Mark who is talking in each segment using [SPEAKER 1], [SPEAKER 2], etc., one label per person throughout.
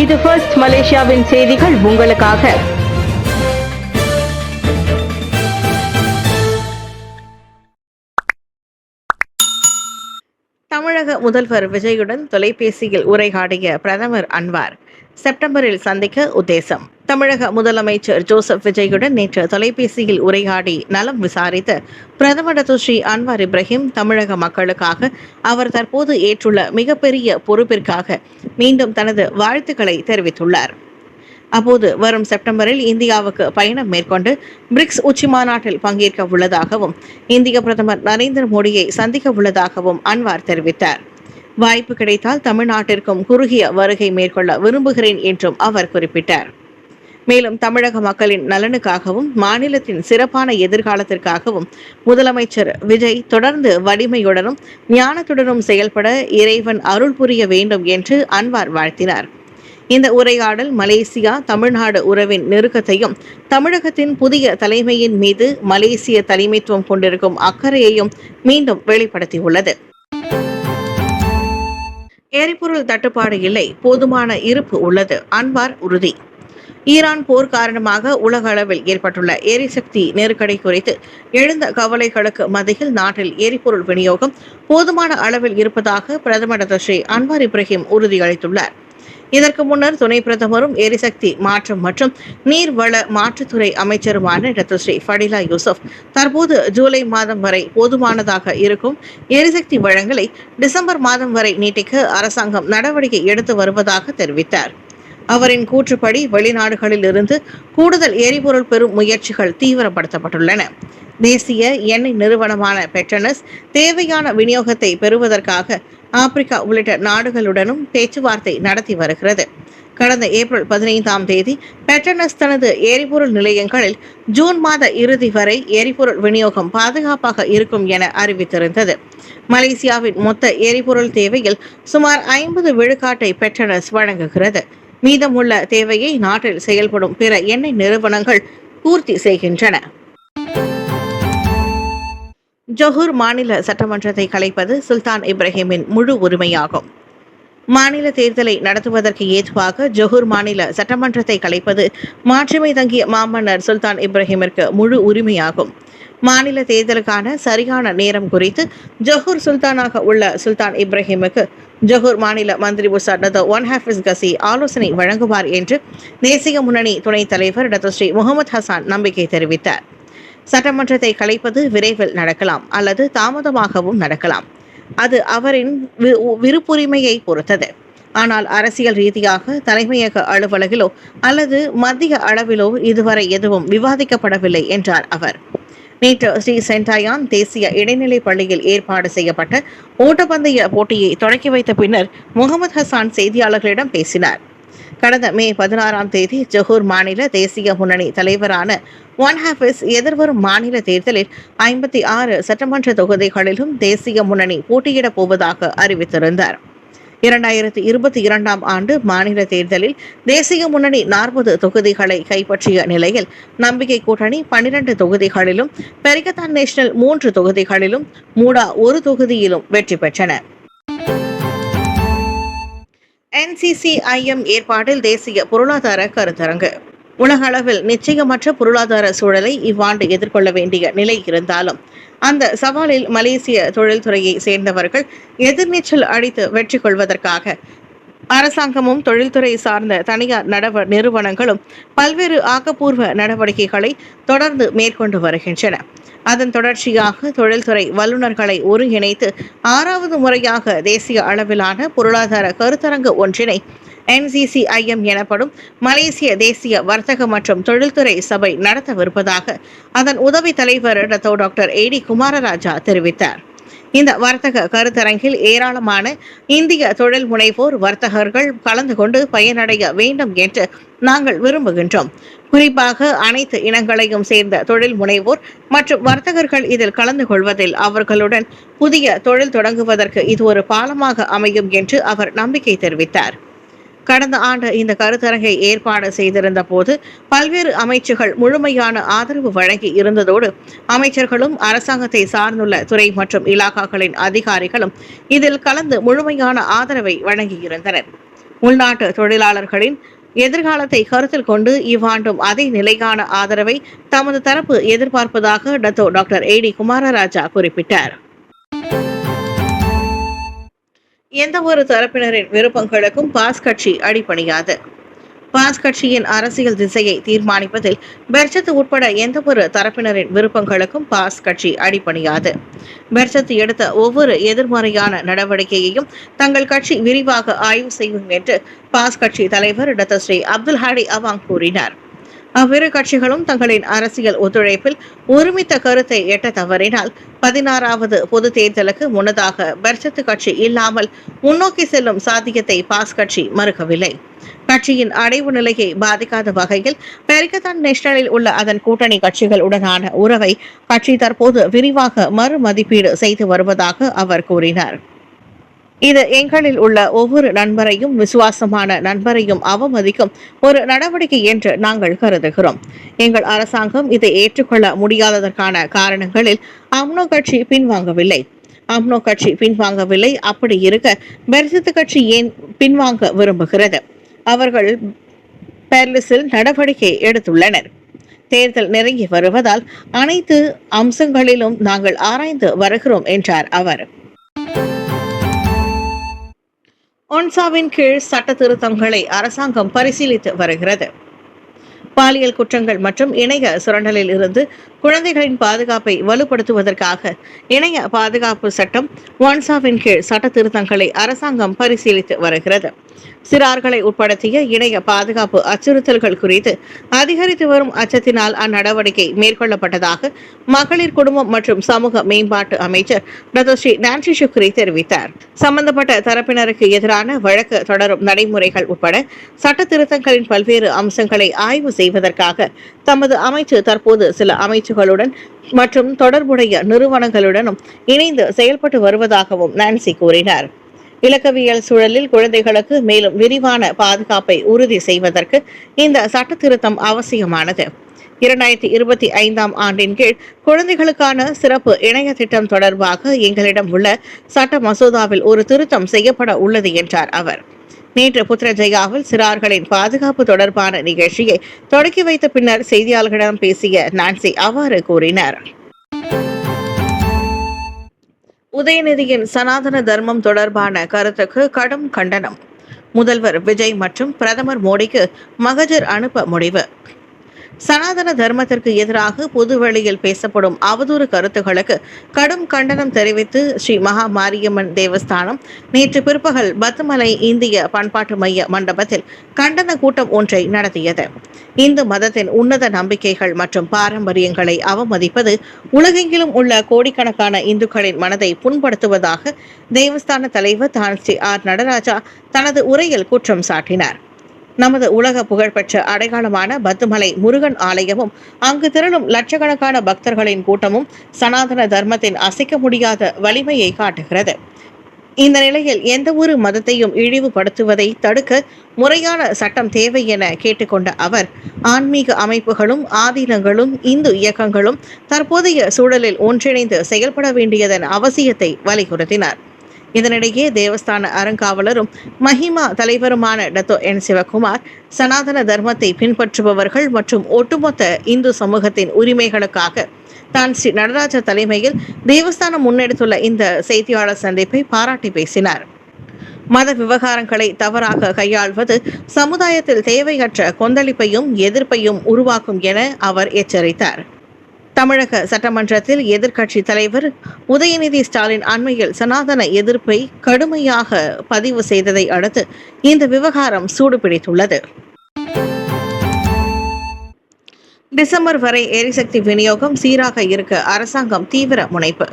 [SPEAKER 1] இது ஃபர்ஸ்ட் மலேசியாவின் செய்திகள் உங்களுக்காக. தமிழக முதல்வர் விஜயுடன் தொலைபேசியில் உரையாடிய பிரதமர் அன்வார் செப்டம்பரில் சந்திக்க உத்தேசம். தமிழக முதலமைச்சர் ஜோசப் விஜயுடன் நேற்று தொலைபேசியில் உரையாடி நலம் விசாரித்த பிரதமர் ஸ்ரீ அன்வார் இப்ராஹிம் தமிழக மக்களுக்காக அவர் தற்போது ஏற்றுள்ள மிகப்பெரிய பொறுப்பிற்காக மீண்டும் தனது வாழ்த்துக்களை தெரிவித்துள்ளார். அப்போது வரும் செப்டம்பரில் இந்தியாவுக்கு பயணம் மேற்கொண்டு பிரிக்ஸ் உச்சி மாநாட்டில் பங்கேற்க உள்ளதாகவும் இந்திய பிரதமர் நரேந்திர மோடியை சந்திக்க உள்ளதாகவும் அன்வார் தெரிவித்தார். வாய்ப்பு கிடைத்தால் தமிழ்நாட்டிற்கும் குறுகிய வருகை மேற்கொள்ள விரும்புகிறேன் என்றும் அவர் குறிப்பிட்டார். மேலும் தமிழக மக்களின் நலனுக்காகவும் மாநிலத்தின் சிறப்பான எதிர்காலத்திற்காகவும் முதலமைச்சர் விஜய் தொடர்ந்து வலிமையுடனும் ஞானத்துடனும் செயல்பட இறைவன் அருள் புரிய வேண்டும் என்று அன்வார் வாழ்த்தினார். இந்த உரையாடல் மலேசியா தமிழ்நாடு உறவின் நெருக்கத்தையும் தமிழகத்தின் புதிய தலைமையின் மீது மலேசிய தலைமைத்துவம் கொண்டிருக்கும் அக்கறையையும் மீண்டும் வெளிப்படுத்தியுள்ளது. எரிபொருள் தட்டுப்பாடு இல்லை, போதுமான இருப்பு உள்ளது, அன்வார் உறுதி. ஈரான் போர் காரணமாக உலக அளவில் ஏற்பட்டுள்ள எரிசக்தி நெருக்கடி குறித்து எழுந்த கவலைகளுக்கு மத்தியில் நாட்டில் எரிபொருள் விநியோகம் போதுமான அளவில் இருப்பதாக பிரதமர் ஸ்ரீ அன்வார் இப்ராஹிம் உறுதியளித்துள்ளார். இதற்கு முன்னர் துணை பிரதமரும் எரிசக்தி மாற்றம் மற்றும் நீர்வள மாற்றுத்துறை அமைச்சருமான டாக்டர் ஸ்ரீ ஃபடிலா யூசுப் தற்போது ஜூலை மாதம் வரை போதுமானதாக இருக்கும் எரிசக்தி வழங்கலை டிசம்பர் மாதம் வரை நீட்டிக்க அரசாங்கம் நடவடிக்கை எடுத்து வருவதாக தெரிவித்தார். அவரின் கூற்றுப்படி வெளிநாடுகளில் இருந்து கூடுதல் எரிபொருள் பெறும் முயற்சிகள் தீவிரப்படுத்தப்பட்டுள்ளன. தேசிய எண்ணெய் நிறுவனமான பெட்ரோனஸ் தேவையான விநியோகத்தை பெறுவதற்காக ஆப்பிரிக்கா உள்ளிட்ட நாடுகளுடனும் பேச்சுவார்த்தை நடத்தி வருகிறது. கடந்த ஏப்ரல் 15ஆம் தேதி பெட்ரோனஸ் தனது எரிபொருள் நிலையங்களில் ஜூன் மாத இறுதி வரை எரிபொருள் விநியோகம் பாதுகாப்பாக இருக்கும் என அறிவித்திருந்தது. மலேசியாவின் மொத்த எரிபொருள் தேவையில் சுமார் 50 விழுக்காட்டை பெட்ரோனஸ் வழங்குகிறது. மீதமுள்ள தேவையை நாட்டில் செயல்படும் பிற எண்ணெய் நிறுவனங்கள் பூர்த்தி செய்கின்றன. ஜொஹூர் மாநில சட்டமன்றத்தை கலைப்பது சுல்தான் இப்ராஹிமின் முழு உரிமையாகும். மாநில தேர்தலை நடத்துவதற்கு ஏதுவாக ஜொஹூர் மாநில சட்டமன்றத்தை கலைப்பது மாட்சிமை தங்கிய மாமன்னர் சுல்தான் இப்ராஹிமிற்கு முழு உரிமையாகும். மாநில தேர்தலுக்கான சரியான நேரம் குறித்து ஜொஹூர் சுல்தானாக உள்ள சுல்தான் இப்ராஹிமுக்கு ஜொஹூர் மாநில மந்திரி உஸ்தாத் டாக்டர் ஒன் ஹாஃபிஸ் கசி ஆலோசனை வழங்குவார் என்று தேசிய முன்னணி துணைத் தலைவர் டாக்டர் ஸ்ரீ முகமது ஹசான் நம்பிக்கை தெரிவித்தார். சட்டமன்றத்தை கலைப்பது விரைவில் நடக்கலாம் அல்லது தாமதமாகவும் நடக்கலாம். அது அவரின் விருப்புரிமையை பொறுத்தது. ஆனால் அரசியல் ரீதியாக தலைமையக அலுவலகிலோ அல்லது மத்திய அளவிலோ இதுவரை எதுவும் விவாதிக்கப்படவில்லை என்றார் அவர். நேற்று ஸ்ரீ சென்டாயான் தேசிய இடைநிலை பள்ளியில் ஏற்பாடு செய்யப்பட்ட ஓட்டப்பந்தய போட்டியை தொடக்கி வைத்த பின்னர் முகமது ஹசான் செய்தியாளர்களிடம் பேசினார். கடந்த மே 16ஆம் தேதி ஜொஹூர் மாநில தேசிய முன்னணி தலைவரான ஒன் ஹாஃபிஸ் எதிர்வரும் மாநில தேர்தலில் 56 சட்டமன்ற தொகுதிகளிலும் தேசிய முன்னணி போட்டியிடப் போவதாக அறிவித்திருந்தார். 2022ஆம் ஆண்டு மாநில தேர்தலில் தேசிய முன்னணி 40 தொகுதிகளை கைப்பற்றிய நிலையில் நம்பிக்கை கூட்டணி 12 தொகுதிகளிலும் பெரிகத்தான் நேஷனல் 3 தொகுதிகளிலும் மூடா 1 தொகுதியிலும் வெற்றி பெற்றன. NCCIM ஏற்பாட்டில் தேசிய பொருளாதார கருத்தரங்கு. உலக அளவில் நிச்சயமற்ற பொருளாதார சூழலை இவ்வாண்டு எதிர்கொள்ள வேண்டிய நிலை இருந்தாலும் அந்த சவாலில் மலேசிய தொழில்துறையை சேர்ந்தவர்கள் எதிர்நீச்சல் அடித்து வெற்றி கொள்வதற்காக அரசாங்கமும் தொழில்துறை சார்ந்த தனியார் நிறுவனங்களும் பல்வேறு ஆக்கப்பூர்வ நடவடிக்கைகளை தொடர்ந்து மேற்கொண்டு வருகின்றன. அதன் தொடர்ச்சியாக தொழில்துறை வல்லுநர்களை ஒருங்கிணைத்து 6வது முறையாக தேசிய அளவிலான பொருளாதார கருத்தரங்கு ஒன்றினை NCCIM எனப்படும் மலேசிய தேசிய வர்த்தக மற்றும் தொழில்துறை சபை நடத்தவிருப்பதாக அதன் உதவி தலைவர் டாக்டர் AD குமாரராஜா தெரிவித்தார். இந்த வர்த்தக கருத்தரங்கில் ஏராளமான இந்திய தொழில் முனைவோர் வர்த்தகர்கள் கலந்து கொண்டு பயனடைய வேண்டும் என்று நாங்கள் விரும்புகின்றோம். குறிப்பாக அனைத்து இனங்களையும் சேர்ந்த தொழில் முனைவோர் மற்றும் வர்த்தகர்கள் இதில் கலந்து கொள்வதில் அவர்களுடன் புதிய தொழில் தொடங்குவதற்கு இது ஒரு பாலமாக அமையும் என்று அவர் நம்பிக்கை தெரிவித்தார். கடந்த ஆண்டு இந்த கருத்தரங்கை ஏற்பாடு செய்திருந்த போது பல்வேறு அமைச்சுகள் முழுமையான ஆதரவு வழங்கி இருந்ததோடு அமைச்சர்களும் அரசாங்கத்தை சார்ந்துள்ள துறை மற்றும் இலாகாக்களின் அதிகாரிகளும் இதில் கலந்து முழுமையான ஆதரவை வழங்கியிருந்தனர். உள்நாட்டு தொழிலாளர்களின் எதிர்காலத்தை கருத்தில் கொண்டு இவ்வாண்டும் அதே நிலையான ஆதரவை தமது தரப்பு எதிர்பார்ப்பதாக டாக்டர் ஏடி குமாரராஜா குறிப்பிட்டார். எந்த ஒரு தரப்பினரின் விருப்பங்களுக்கும் பாஸ் கட்சி அடிபணியாது. பாஸ் கட்சியின் அரசியல் திசையை தீர்மானிப்பதில் பெர்சத்து உட்பட எந்த ஒரு தரப்பினரின் விருப்பங்களுக்கும் பாஸ் கட்சி அடிபணியாது. பெர்சத்து எடுத்த ஒவ்வொரு எதிர்மறையான நடவடிக்கையையும் தங்கள் கட்சி விரிவாக ஆய்வு செய்யும் என்று பாஸ் கட்சி தலைவர் doctor Seri Abdul Hadi Awang கூறினார். அவ்விரு கட்சிகளும் தங்களின் அரசியல் ஒத்துழைப்பில் ஒருமித்த கருத்தை எட்ட தவறினால் 16வது பொது தேர்தலுக்கு முன்னதாக பெர்சத்து கட்சி இல்லாமல் முன்னோக்கி செல்லும் சாத்தியத்தை பாஸ் கட்சி மறுக்கவில்லை. கட்சியின் அடைவு நிலையை பாதிக்காத வகையில் பெரிகத்தான் நேஷனலில் உள்ள அதன் கூட்டணி கட்சிகளுடனான உறவை கட்சி தற்போது விரிவாக மறுமதிப்பீடு செய்து வருவதாக அவர் கூறினார். இது எங்களில் உள்ள ஒவ்வொரு நண்பரையும் விசுவாசமான நண்பரையும் அவமதிக்கும் ஒரு நடவடிக்கை என்று நாங்கள் கருதுகிறோம். எங்கள் அரசாங்கம் இதை ஏற்றுக்கொள்ள முடியாததற்கான காரணங்களில் அம்னோ கட்சி பின்வாங்கவில்லை. அப்படி இருக்க பெர்சத்து கட்சி ஏன் பின்வாங்க விரும்புகிறது? அவர்கள் பெர்லிஸில் நடவடிக்கை எடுத்துள்ளனர். தேர்தல் நெருங்கி வருவதால் அனைத்து அம்சங்களிலும் நாங்கள் ஆராய்ந்து வருகிறோம் என்றார் அவர். ஒன்சாவின் கீழ் சட்ட திருத்தங்களை அரசாங்கம் பரிசீலித்து வருகிறது. பாலியல் குற்றங்கள் மற்றும் இணைய சுரண்டலில் இருந்து குழந்தைகளின் பாதுகாப்பை வலுப்படுத்துவதற்காக இணைய பாதுகாப்பு சட்டம் ஒன்சாவின் கீழ் சட்ட திருத்தங்களை அரசாங்கம் பரிசீலித்து வருகிறது. சிறார்களை உட்படுத்திய இணைய பாதுகாப்பு அச்சுறுத்தல்கள் குறித்து அதிகரித்து வரும் அச்சத்தினால் அந்நடவடிக்கை மேற்கொள்ளப்பட்டதாக மகளிர் குடும்பம் மற்றும் சமூக மேம்பாட்டு அமைச்சர் டாக்டர் ஸ்ரீ நான்சி சுக்ரி தெரிவித்தார். சம்பந்தப்பட்ட தரப்பினருக்கு எதிரான வழக்கு தொடரும் நடைமுறைகள் உட்பட சட்ட திருத்தங்களின் பல்வேறு அம்சங்களை ஆய்வு செய்வதற்காக தமது அமைச்சு தற்போது சில அமைச்சுகளுடன் மற்றும் தொடர்புடைய நிறுவனங்களுடனும் இணைந்து செயல்பட்டு வருவதாகவும் நான்சி கூறினார். இலக்கவியல் சூழலில் குழந்தைகளுக்கு மேலும் விரிவான பாதுகாப்பை உறுதி செய்வதற்கு இந்த சட்ட திருத்தம் அவசியமானது. 2025ஆம் ஆண்டின் கீழ் குழந்தைகளுக்கான சிறப்பு இணைய திட்டம் தொடர்பாக எங்களிடம் உள்ள சட்ட மசோதாவில் ஒரு திருத்தம் செய்யப்பட உள்ளது என்றார் அவர். நேற்று புத்ரஜயாவில் சிறார்களின் பாதுகாப்பு தொடர்பான நிகழ்ச்சியை தொடக்கி வைத்த பின்னர் செய்தியாளர்களிடம் பேசிய நான்சி அவ்வாறு கூறினார். உதயநிதியின் சனாதன தர்மம் தொடர்பான கருத்துக்கு கடும் கண்டனம். முதல்வர் விஜய் மற்றும் பிரதமர் மோடிக்கு மகஜர் அனுப்ப முடிவு. சனாதன தர்மத்திற்கு எதிராக பொதுவெளியில் பேசப்படும் அவதூறு கருத்துகளுக்கு கடும் கண்டனம் தெரிவித்து ஸ்ரீ மகா மாரியம்மன் தேவஸ்தானம் நேற்று பிற்பகல் பத்துமலை இந்திய பண்பாட்டு மைய மண்டபத்தில் கண்டன கூட்டம் ஒன்றை நடத்தியது. இந்து மதத்தின் உன்னத நம்பிக்கைகள் மற்றும் பாரம்பரியங்களை அவமதிப்பது உலகெங்கிலும் உள்ள கோடிக்கணக்கான இந்துக்களின் மனதை புண்படுத்துவதாக தேவஸ்தான தலைவர் தான் ஸ்ரீ ஆர் நடராஜா தனது உரையில் குற்றம் சாட்டினார். நமது உலக புகழ்பெற்ற அடையாளமான பத்துமலை முருகன் ஆலயமும் அங்கு திரளும் லட்சக்கணக்கான பக்தர்களின் கூட்டமும் சனாதன தர்மத்தின் அசைக்க முடியாத வலிமையை காட்டுகிறது. இந்த நிலையில் எந்த ஒரு மதத்தையும் இழிவுபடுத்துவதை தடுக்க முறையான சட்டம் தேவை என கேட்டுக்கொண்ட அவர், ஆன்மீக அமைப்புகளும் ஆதீனங்களும் இந்து இயக்கங்களும் தற்போதைய சூழலில் ஒன்றிணைந்து செயல்பட வேண்டியதன் அவசியத்தை வலியுறுத்தினார். இதனிடையே தேவஸ்தான அறங்காவலரும் மஹிமா தலைவருமான டாக்டர் என் சிவகுமார் சனாதன தர்மத்தை பின்பற்றுபவர்கள் மற்றும் ஒட்டுமொத்த இந்து சமூகத்தின் உரிமைகளுக்காக தான் ஸ்ரீ நடராஜ தலைமையில் தேவஸ்தானம் முன்னெடுத்துள்ள இந்த செய்தியாளர் சந்திப்பை பாராட்டி பேசினார். மத விவகாரங்களை தவறாக கையாள்வது சமுதாயத்தில் தேவையற்ற கொந்தளிப்பையும் எதிர்ப்பையும் உருவாக்கும் என அவர் எச்சரித்தார். தமிழக சட்டமன்றத்தில் எதிர்க்கட்சி தலைவர் உதயநிதி ஸ்டாலின் அண்மையில் சனாதன எதிர்ப்பை கடுமையாக பதிவு செய்ததை அடுத்து இந்த விவகாரம் சூடுபிடித்துள்ளது. டிசம்பர் வரை எரிசக்தி விநியோகம் சீராக இருக்க அரசாங்கம் தீவிர முனைப்பு.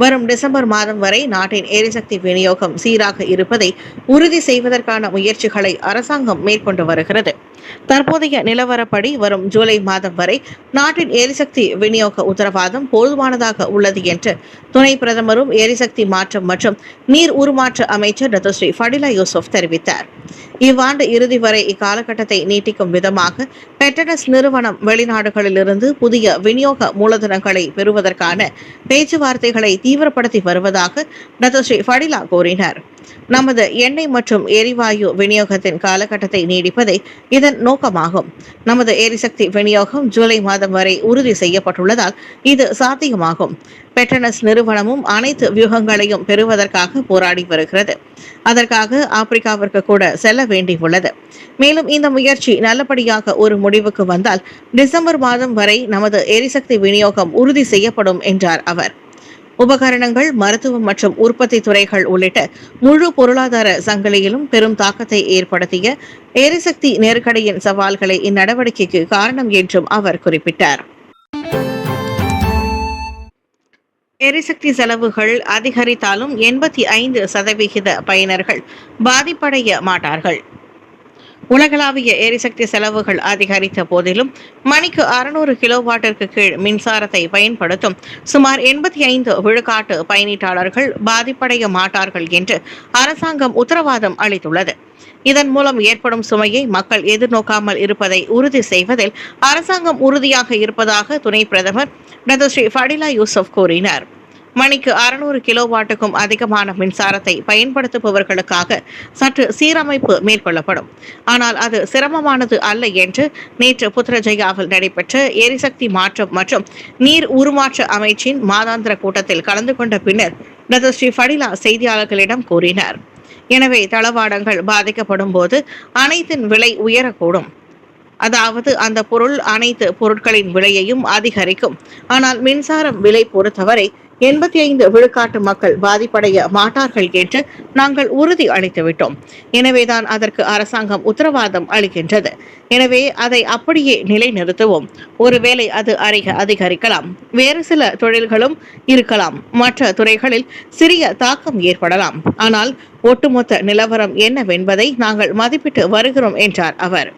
[SPEAKER 1] வரும் டிசம்பர் மாதம் வரை நாட்டின் எரிசக்தி விநியோகம் சீராக இருப்பதை உறுதி செய்வதற்கான முயற்சிகளை அரசாங்கம் மேற்கொண்டு வருகிறது. தற்போதைய நிலவரப்படி வரும் ஜூலை மாதம் வரை நாட்டின் எரிசக்தி விநியோக உத்தரவாதம் போதுமானதாக உள்ளது என்று துணை பிரதமரும் எரிசக்தி மாற்றம் மற்றும் நீர் உருமாற்ற அமைச்சர் டாக்டர் ஸ்ரீ ஃபடிலா யூசுப் தெரிவித்தார். இவ்வாண்டு இறுதி வரை இக்காலகட்டத்தை நீட்டிக்கும் விதமாக பெட்ரோனஸ் நிறுவனம் வெளிநாடுகளிலிருந்து புதிய விநியோக மூலதனங்களை பெறுவதற்கான பேச்சுவார்த்தைகளை தீவிரப்படுத்தி வருவதாக டாக்டர் ஸ்ரீ ஃபடிலா கூறினார். நமது எண்ணெய் மற்றும் எரிவாயு விநியோகத்தின் காலகட்டத்தை நீடிப்பதே இதன் நோக்கமாகும். நமது எரிசக்தி விநியோகம் ஜூலை மாதம் வரை உறுதி செய்யப்பட்டுள்ளதால் இது சாத்தியமாகும். பெட்ரோனஸ் நிறுவனமும் அனைத்து வியூகங்களையும் பெறுவதற்காக போராடி வருகிறது. அதற்காக ஆப்பிரிக்காவிற்கு கூட செல்ல வேண்டியுள்ளது. மேலும் இந்த முயற்சி நல்லபடியாக ஒரு முடிவுக்கு வந்தால் டிசம்பர் மாதம் வரை நமது எரிசக்தி விநியோகம் உறுதி செய்யப்படும் என்றார் அவர். உபகரணங்கள், மருத்துவம் மற்றும் உற்பத்தி துறைகள் உள்ளிட்ட முழு பொருளாதார சங்கிலியிலும் பெரும் தாக்கத்தை ஏற்படுத்திய எரிசக்தி நெருக்கடியின் சவால்களே இந்நடவடிக்கைக்கு காரணம் என்றும் அவர் குறிப்பிட்டார். எரிசக்தி செலவுகள் அதிகரித்தாலும் 85% பயனர்கள் பாதிப்படைய மாட்டார்கள். உலகளாவிய எரிசக்தி செலவுகள் அதிகரித்த போதிலும் மணிக்கு 600 கிலோவாட்டிற்கு கீழ் மின்சாரத்தை பயன்படுத்தும் சுமார் 85% பயனீட்டாளர்கள் பாதிப்படைய மாட்டார்கள் என்று அரசாங்கம் உத்தரவாதம் அளித்துள்ளது. இதன் மூலம் ஏற்படும் சுமையை மக்கள் எதிர்நோக்காமல் இருப்பதை உறுதி செய்வதில் அரசாங்கம் உறுதியாக இருப்பதாக துணை பிரதமர் டாக்டர் ஸ்ரீ ஃபடிலா யூசுப் கூறினார். மணிக்கு 600 கிலோவாட்டுக்கும் அதிகமான மின்சாரத்தை பயன்படுத்துபவர்களுக்காக சற்று சீரமைப்பு மேற்கொள்ளப்படும். ஆனால் அது சிரமமானது அல்ல என்று நேற்று புத்ரஜயாவில் நடைபெற்ற எரிசக்தி மாற்றம் மற்றும் நீர் உருமாற்ற அமைச்சின் மாதாந்திர கூட்டத்தில் கலந்து கொண்ட பின்னர் டாக்டர் ஸ்ரீ ஃபடிலா செய்தியாளர்களிடம் கூறினார். எனவே தளவாடங்கள் பாதிக்கப்படும் போது அனைத்தின் விலை உயரக்கூடும். அதாவது அந்த பொருள் அனைத்து பொருட்களின் விலையையும் அதிகரிக்கும். ஆனால் மின்சாரம் விலை பொறுத்தவரை 85% மக்கள் பாதிப்படைய மாட்டார்கள் என்று நாங்கள் உறுதி அளித்துவிட்டோம். எனவேதான் அதற்கு அரசாங்கம் உத்தரவாதம் அளிக்கின்றது. எனவே அதை அப்படியே நிலைநிறுத்துவோம். ஒருவேளை அது அதிகரிக்கலாம், வேறு சில தொழில்களும் இருக்கலாம், மற்ற துறைகளில் சிறிய தாக்கம் ஏற்படலாம். ஆனால் ஒட்டுமொத்த நிலவரம் என்னவென்பதை நாங்கள் மதிப்பிட்டு வருகிறோம் என்றார் அவர்.